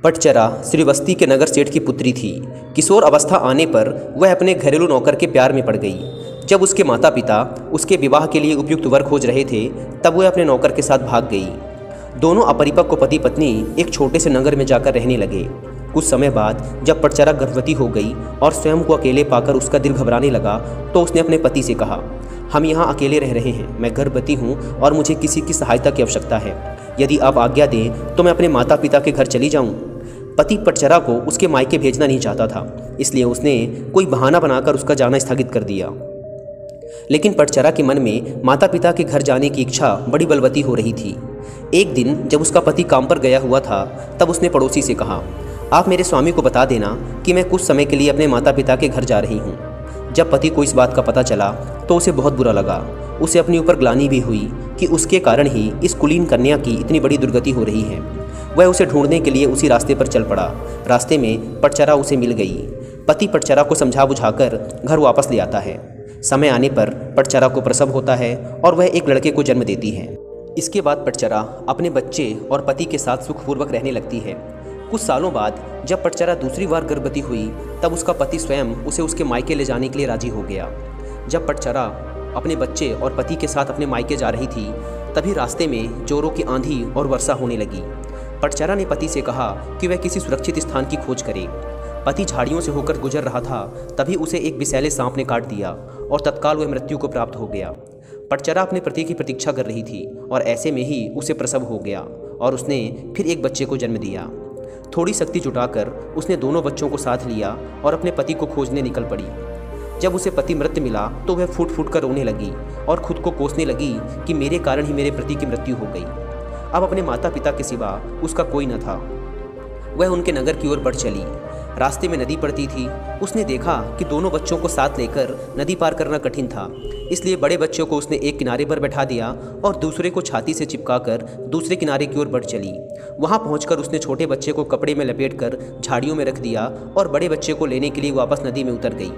पटचरा श्रीवस्ती के नगर सेठ की पुत्री थी। किशोर अवस्था आने पर वह अपने घरेलू नौकर के प्यार में पड़ गई। जब उसके माता पिता उसके विवाह के लिए उपयुक्त वर खोज रहे थे, तब वह अपने नौकर के साथ भाग गई। दोनों अपरिपक्व पति पत्नी एक छोटे से नगर में जाकर रहने लगे। कुछ समय बाद जब पटचरा गर्भवती हो गई और स्वयं को अकेले पाकर उसका दिल घबराने लगा, तो उसने अपने पति से कहा, हम यहाँ अकेले रह रहे हैं, मैं गर्भवती हूँ और मुझे किसी की सहायता की आवश्यकता है। यदि आप आज्ञा दें तो मैं अपने माता पिता के घर चली जाऊँ। पति पटचरा को उसके मायके भेजना नहीं चाहता था, इसलिए उसने कोई बहाना बनाकर उसका जाना स्थगित कर दिया। लेकिन पटचरा के मन में माता पिता के घर जाने की इच्छा बड़ी बलवती हो रही थी। एक दिन जब उसका पति काम पर गया हुआ था, तब उसने पड़ोसी से कहा, आप मेरे स्वामी को बता देना कि मैं कुछ समय के लिए अपने माता पिता के घर जा रही हूँ। जब पति को इस बात का पता चला तो उसे बहुत बुरा लगा। उसे अपने ऊपर ग्लानि भी हुई कि उसके कारण ही इस कुलीन कन्या की इतनी बड़ी दुर्गति हो रही है। वह उसे ढूंढने के लिए उसी रास्ते पर चल पड़ा। रास्ते में पटचरा उसे मिल गई। पति पटचरा को समझा बुझाकर घर वापस ले आता है। समय आने पर पटचरा को प्रसव होता है और वह एक लड़के को जन्म देती है। इसके बाद पटचरा अपने बच्चे और पति के साथ सुखपूर्वक रहने लगती है। कुछ सालों बाद जब पटचरा दूसरी बार गर्भवती हुई, तब उसका पति स्वयं उसे उसके मायके ले जाने के लिए राजी हो गया। जब पटचरा अपने बच्चे और पति के साथ अपने मायके जा रही थी, तभी रास्ते में जोरों की आंधी और वर्षा होने लगी। पटचरा ने पति से कहा कि वह किसी सुरक्षित स्थान की खोज करे। पति झाड़ियों से होकर गुजर रहा था, तभी उसे एक विषैले सांप ने काट दिया और तत्काल वह मृत्यु को प्राप्त हो गया। पटचरा अपने पति की प्रतीक्षा कर रही थी और ऐसे में ही उसे प्रसव हो गया और उसने फिर एक बच्चे को जन्म दिया। थोड़ी शक्ति जुटाकर उसने दोनों बच्चों को साथ लिया और अपने पति को खोजने निकल पड़ी। जब उसे पति मृत मिला तो वह फूट फूट कर रोने लगी और खुद को कोसने लगी कि मेरे कारण ही मेरे पति की मृत्यु हो गई। अब अपने माता पिता के सिवा उसका कोई न था। वह उनके नगर की ओर बढ़ चली। रास्ते में नदी पड़ती थी। उसने देखा कि दोनों बच्चों को साथ लेकर नदी पार करना कठिन था, इसलिए बड़े बच्चों को उसने एक किनारे पर बैठा दिया और दूसरे को छाती से चिपकाकर दूसरे किनारे की ओर बढ़ चली। वहां पहुंचकर उसने छोटे बच्चे को कपड़े में लपेटकर झाड़ियों में रख दिया और बड़े बच्चे को लेने के लिए वापस नदी में उतर गई।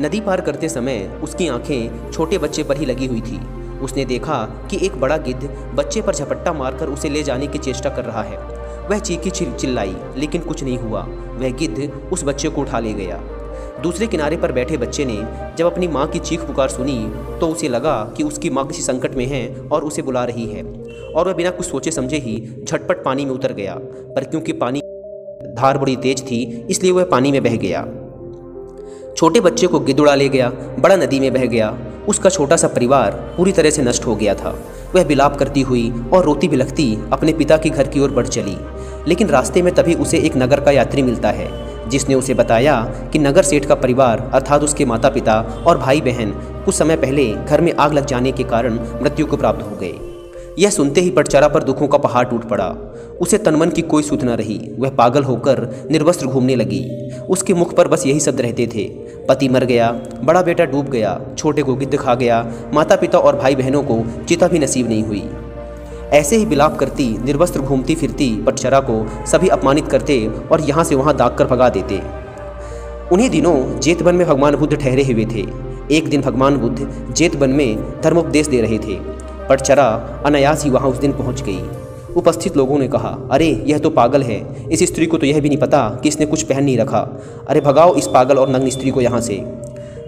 नदी पार करते समय उसकी आंखें छोटे बच्चे पर ही लगी हुई थी। उसने देखा कि एक बड़ा गिद्ध बच्चे पर झपट्टा मारकर उसे ले जाने की चेष्टा कर रहा है। वह चीखी चिल्लाई, लेकिन कुछ नहीं हुआ। वह गिद्ध उस बच्चे को उठा ले गया। दूसरे किनारे पर बैठे बच्चे ने जब अपनी माँ की चीख पुकार सुनी, तो उसे लगा कि उसकी माँ किसी संकट में है और उसे बुला रही है, और वह बिना कुछ सोचे समझे ही झटपट पानी में उतर गया। पर क्योंकि पानी धार बड़ी तेज थी, इसलिए वह पानी में बह गया। छोटे बच्चे को गिद्ध उड़ा ले गया, बड़ा नदी में बह गया। उसका छोटा सा परिवार पूरी तरह से नष्ट हो गया था। वह विलाप करती हुई और रोती बिलखती अपने पिता के घर की ओर बढ़ चली। लेकिन रास्ते में तभी उसे एक नगर का यात्री मिलता है, जिसने उसे बताया कि नगर सेठ का परिवार अर्थात उसके माता पिता और भाई बहन कुछ समय पहले घर में आग लग जाने के कारण मृत्यु को प्राप्त हो गए। यह सुनते ही पटचरा पर दुखों का पहाड़ टूट पड़ा। उसे तनमन की कोई सुध न रही। वह पागल होकर निर्वस्त्र घूमने लगी। उसके मुख पर बस यही शब्द रहते थे, पति मर गया, बड़ा बेटा डूब गया, छोटे को गिद्ध खा गया, माता पिता और भाई बहनों को चिता भी नसीब नहीं हुई। ऐसे ही विलाप करती निर्वस्त्र घूमती फिरती पटचरा को सभी अपमानित करते और यहाँ से वहाँ दाग कर भगा देते। उन्हीं दिनों जेतवन में भगवान बुद्ध ठहरे हुए थे। एक दिन भगवान बुद्ध जेतवन में धर्मोपदेश दे रहे थे। पटचरा अनायास ही वहाँ उस दिन पहुँच गई। उपस्थित लोगों ने कहा, अरे यह तो पागल है, इस स्त्री को तो यह भी नहीं पता कि इसने कुछ पहन नहीं रखा। अरे भगाओ इस पागल और नग्न स्त्री को यहाँ से।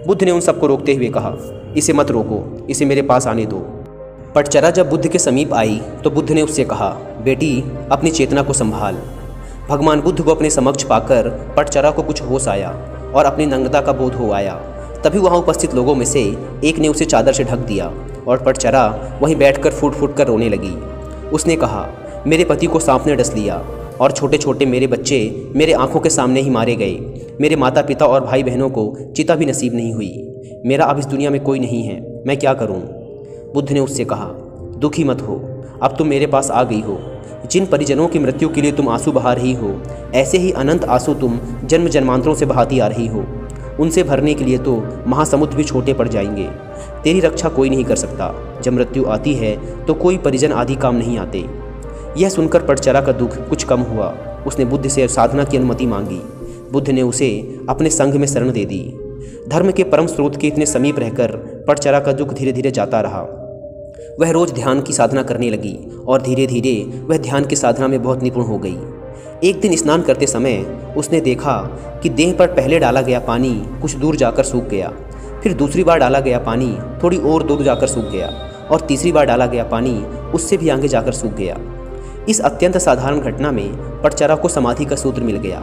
बुद्ध ने उन सबको रोकते हुए कहा, इसे मत रोको, इसे मेरे पास आने दो। पटचरा जब बुद्ध के समीप आई तो बुद्ध ने उससे कहा, बेटी अपनी चेतना को संभाल। भगवान बुद्ध को अपने समक्ष पाकर पटचरा को कुछ होश आया और अपनी नग्नता का बोध हो आया। तभी वहाँ उपस्थित लोगों में से एक ने उसे चादर से ढक दिया और पटचरा वहीं बैठकर फूट फूट कर रोने लगी। उसने कहा, मेरे पति को सांप ने डस लिया और छोटे छोटे मेरे बच्चे मेरे आंखों के सामने ही मारे गए। मेरे माता पिता और भाई बहनों को चिता भी नसीब नहीं हुई। मेरा अब इस दुनिया में कोई नहीं है, मैं क्या करूं? बुद्ध ने उससे कहा, दुखी मत हो, अब तुम मेरे पास आ गई हो। जिन परिजनों की मृत्यु के लिए तुम आंसू बहा रही हो, ऐसे ही अनंत आंसू तुम जन्म जन्मांतरों से बहाती आ रही हो। उनसे भरने के लिए तो महासमुद्र भी छोटे पड़ जाएंगे। तेरी रक्षा कोई नहीं कर सकता। जब मृत्यु आती है तो कोई परिजन आदि काम नहीं आते। यह सुनकर पटचरा का दुख कुछ कम हुआ। उसने बुद्ध से साधना की अनुमति मांगी। बुद्ध ने उसे अपने संघ में शरण दे दी। धर्म के परम स्रोत के इतने समीप रहकर पटचरा का दुख धीरे धीरे जाता रहा। वह रोज ध्यान की साधना करने लगी और धीरे धीरे वह ध्यान की साधना में बहुत निपुण हो गई। एक दिन स्नान करते समय उसने देखा कि देह पर पहले डाला गया पानी कुछ दूर जाकर सूख गया, फिर दूसरी बार डाला गया पानी थोड़ी और दूर जाकर सूख गया और तीसरी बार डाला गया पानी उससे भी आगे जाकर सूख गया। इस अत्यंत साधारण घटना में पटचरा को समाधि का सूत्र मिल गया।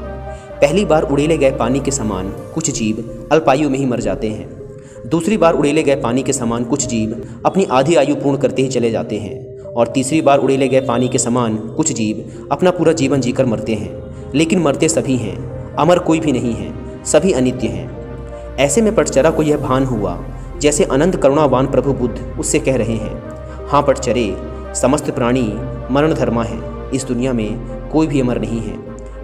पहली बार उड़ेले गए पानी के समान कुछ जीव अल्पायु में ही मर जाते हैं। दूसरी बार उड़ेले गए पानी के समान कुछ जीव अपनी आधी आयु पूर्ण करते ही चले जाते हैं और तीसरी बार उड़ेले गए पानी के समान कुछ जीव अपना पूरा जीवन जीकर मरते हैं। लेकिन मरते सभी हैं, अमर कोई भी नहीं है, सभी अनित्य हैं। ऐसे में पटचरा को यह भान हुआ जैसे अनंत करुणावान प्रभु बुद्ध उससे कह रहे हैं, हाँ पटचरे, समस्त प्राणी मरण धर्मा है, इस दुनिया में कोई भी अमर नहीं है।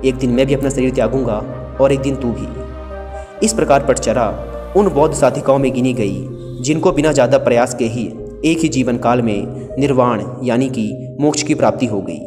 एक दिन मैं भी अपना शरीर त्यागूंगा और एक दिन तू भी। इस प्रकार पटचरा उन बौद्ध साधिकाओं में गिनी गई जिनको बिना ज़्यादा प्रयास के ही एक ही जीवन काल में निर्वाण यानी कि मोक्ष की प्राप्ति हो गई।